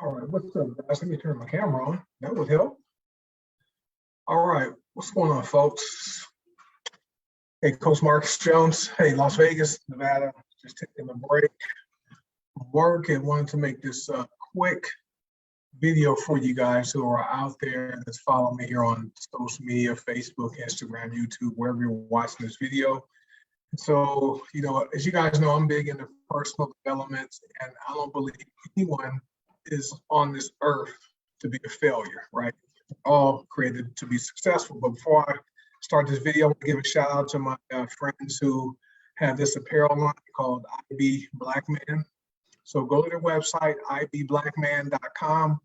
All right, what's up, guys? Let me turn my camera on. That would help. All right, what's going on, folks? Hey, Coach Marcus Jones. Hey, Las Vegas, Nevada. Just taking a break from work and wanted to make this quick video for you guys who are out there that's following me here on social media, Facebook, Instagram, YouTube, wherever you're watching this video. So, as you guys know, I'm big into personal development, and I don't believe anyone is on this earth to be a failure, right? We're all created to be successful. But before I start this video, I want to give a shout out to my friends who have this apparel line called IB Black Man. So go to their website, ibblackman.com.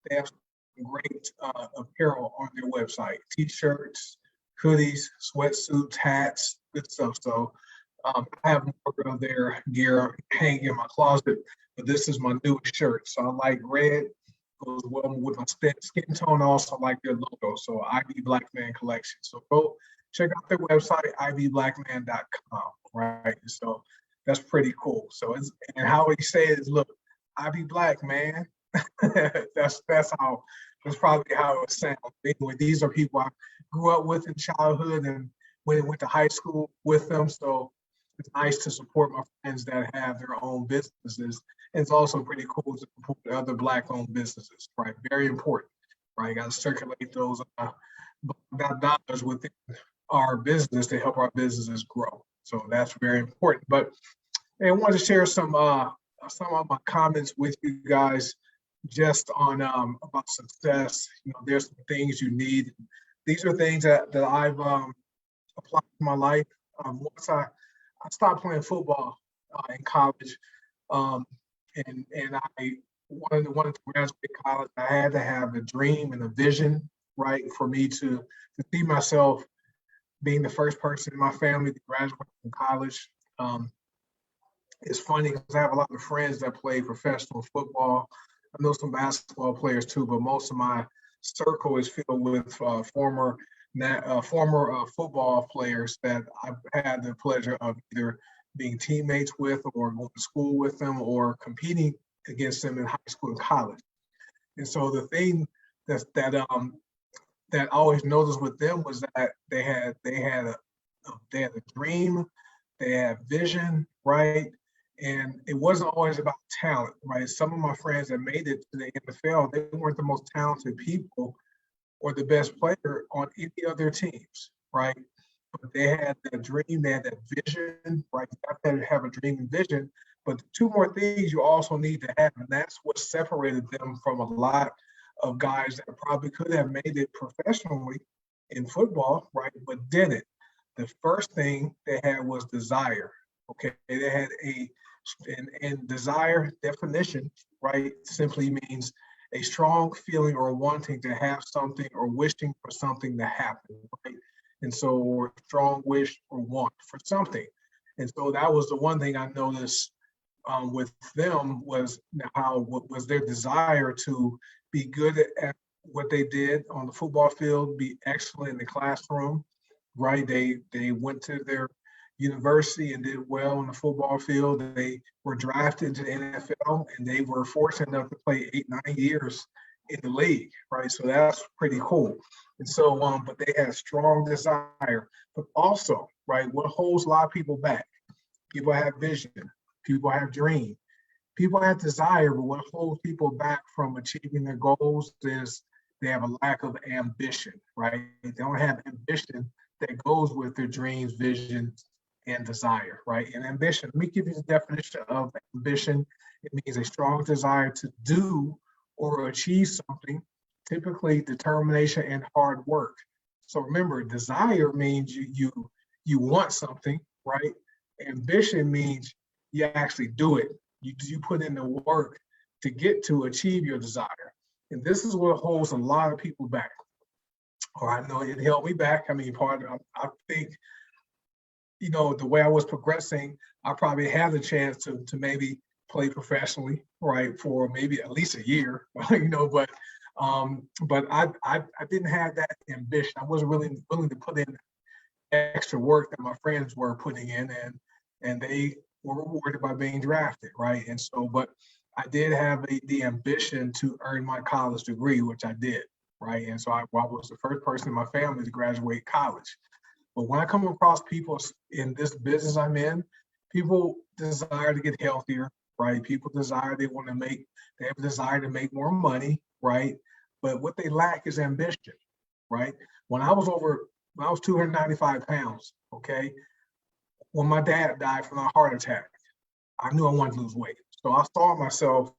They have some great apparel on their website, t-shirts, hoodies, sweatsuits, hats, good stuff. So I have more of their gear hanging in my closet, but this is my newest shirt. So I like red, goes well with my skin tone. I also like their logo. So IB Black Man Collection. So go check out their website, ibblackman.com, right? So that's pretty cool. So and how we say it is, look, I be black, man. that's probably how it sounds. Anyway, these are people I grew up with in childhood and went to high school with them. So it's nice to support my friends that have their own businesses. And it's also pretty cool to support other Black-owned businesses, right? Very important, right? Got to circulate those dollars within our business to help our businesses grow. So that's very important. But I wanted to share some of my comments with you guys just on about success. There's some things you need. These are things that I've applied to my life. Once I stopped playing football in college, and I wanted to graduate college. I had to have a dream and a vision, right, for me to see myself being the first person in my family to graduate from college. It's funny because I have a lot of friends that play professional football. I know some basketball players too, but most of my circle is filled with former football players that I've had the pleasure of either being teammates with or going to school with them or competing against them in high school and college. And so the thing that I always noticed with them was that they had a dream, they had vision, right? And it wasn't always about talent, right? Some of my friends that made it to the NFL, they weren't the most talented people or the best player on any of their teams, right? But they had that dream, they had that vision, right? You have to have a dream and vision. But the two more things you also need to have, and that's what separated them from a lot of guys that probably could have made it professionally in football, right? But didn't. The first thing they had was desire. Okay, they had and desire definition, right, simply means a strong feeling or wanting to have something or wishing for something to happen, right? And so, or strong wish or want for something. And so that was the one thing I noticed with them was what was their desire to be good at what they did on the football field, be excellent in the classroom, right? They went to their university and did well on the football field. They were drafted into the NFL and they were fortunate enough to play 8-9 years in the league, right? So that's pretty cool. And so, but they had a strong desire, but also, right, what holds a lot of people back? People have vision, people have dream, people have desire, but what holds people back from achieving their goals is they have a lack of ambition, right? They don't have ambition that goes with their dreams, vision, and desire, right? And ambition, let me give you the definition of ambition. It means a strong desire to do or achieve something, typically determination and hard work. So remember, desire means you want something, right? Ambition means you actually do it. You put in the work to get to achieve your desire. And this is what holds a lot of people back. Or I know it held me back. I mean, I think, the way I was progressing, I probably had the chance to maybe play professionally, right, for maybe at least a year, but I didn't have that ambition. I wasn't really willing to put in extra work that my friends were putting in, and they were rewarded by being drafted, right? And so, but I did have the ambition to earn my college degree, which I did, right? And so I was the first person in my family to graduate college. But when I come across people in this business I'm in, people desire to get healthier, right? People desire, they have a desire to make more money, right? But what they lack is ambition, right? When I was 295 pounds, okay, when my dad died from a heart attack, I knew I wanted to lose weight. So I saw myself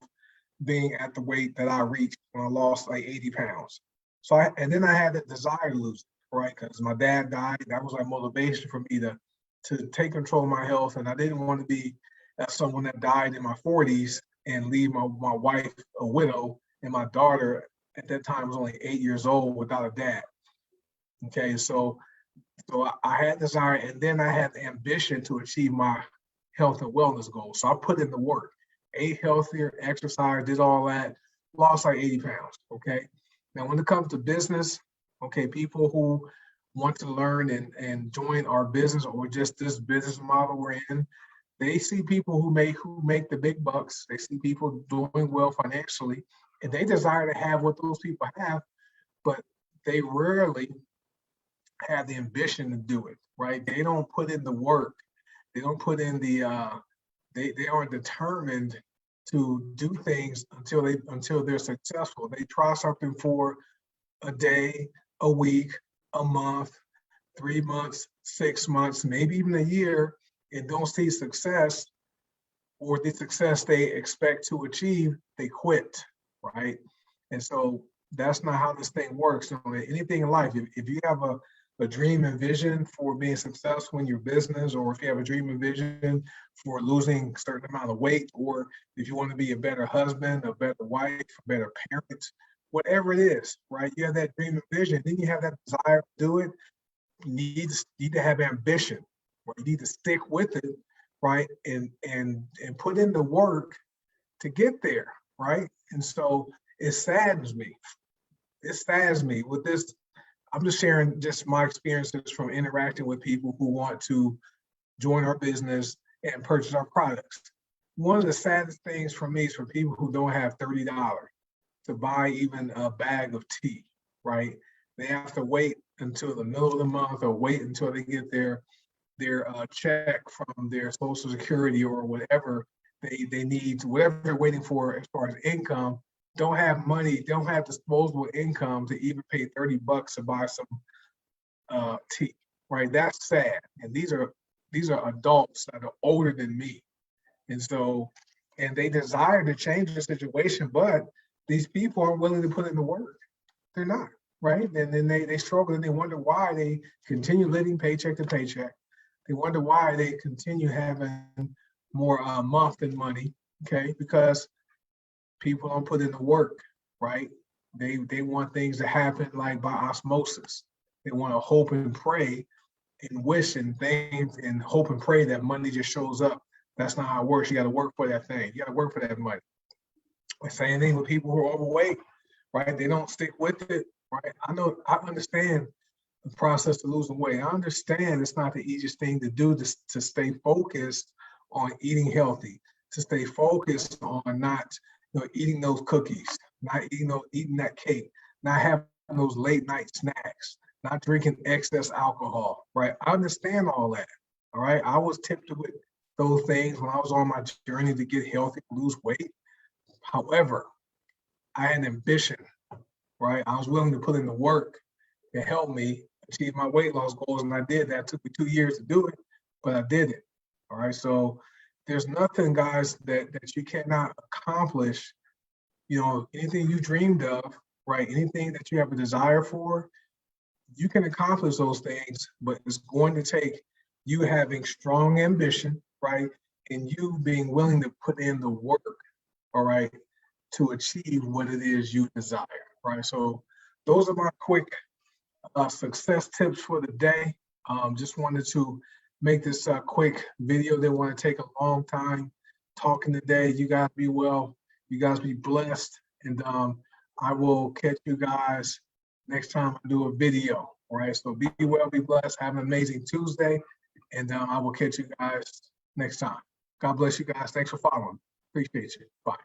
being at the weight that I reached when I lost like 80 pounds. And then I had the desire to lose it, right? Because my dad died. That was like motivation for me to take control of my health. And I didn't want to be someone that died in my 40s and leave my wife a widow and my daughter at that time was only 8 years old without a dad. Okay, so I had desire, and then I had the ambition to achieve my health and wellness goals. So I put in the work, ate healthier, exercised, did all that, lost like 80 pounds. Okay. Now, when it comes to business, okay, people who want to learn and join our business or just this business model we're in, they see people who make the big bucks. They see people doing well financially, and they desire to have what those people have, but they rarely have the ambition to do it, right? They don't put in the work. They don't put in they aren't determined to do things until they're successful. They try something for a day, a week, a month, 3 months, 6 months, maybe even a year, and don't see success or the success they expect to achieve, they quit, right? And so that's not how this thing works. So anything in life, if you have a dream and vision for being successful in your business, or if you have a dream and vision for losing a certain amount of weight, or if you want to be a better husband, a better wife, a better parent, whatever it is, right? You have that dream and vision, then you have that desire to do it. You need to have ambition, right? You need to stick with it, right? And put in the work to get there, right? And so it saddens me. It saddens me with this. I'm just sharing just my experiences from interacting with people who want to join our business and purchase our products. One of the saddest things for me is for people who don't have $30 to buy even a bag of tea, right? They have to wait until the middle of the month or wait until they get their check from their Social Security or whatever they need, whatever they're waiting for as far as income. Don't have money, don't have disposable income to even pay $30 to buy some tea, right? That's sad. And these are adults that are older than me. And so, and they desire to change the situation, but these people aren't willing to put in the work. They're not, right? And then they struggle and they wonder why they continue living paycheck to paycheck. They wonder why they continue having more month than money, okay? Because people don't put in the work, right? They want things to happen like by osmosis. They want to hope and pray and wish and things and hope and pray that money just shows up. That's not how it works. You got to work for that thing. You got to work for that money. The same thing with people who are overweight, right? They don't stick with it, right? I understand the process to losing weight. I understand it's not the easiest thing to do to stay focused on eating healthy, to stay focused on not eating those cookies, not eating that cake, not having those late night snacks, not drinking excess alcohol, right? I understand all that, all right? I was tempted with those things when I was on my journey to get healthy, lose weight. However, I had an ambition, right? I was willing to put in the work to help me achieve my weight loss goals, and I did that. It took me 2 years to do it, but I did it, all right? So there's nothing, guys, that you cannot accomplish. Anything you dreamed of, right? Anything that you have a desire for, you can accomplish those things, but it's going to take you having strong ambition, right? And you being willing to put in the work, all right, to achieve what it is you desire, right? So those are my quick success tips for the day. Just wanted to make this quick video. Didn't want to take a long time talking today. You guys be well. You guys be blessed. And I will catch you guys next time I do a video. All right. So be well, be blessed. Have an amazing Tuesday. And I will catch you guys next time. God bless you guys. Thanks for following. Appreciate you. Bye.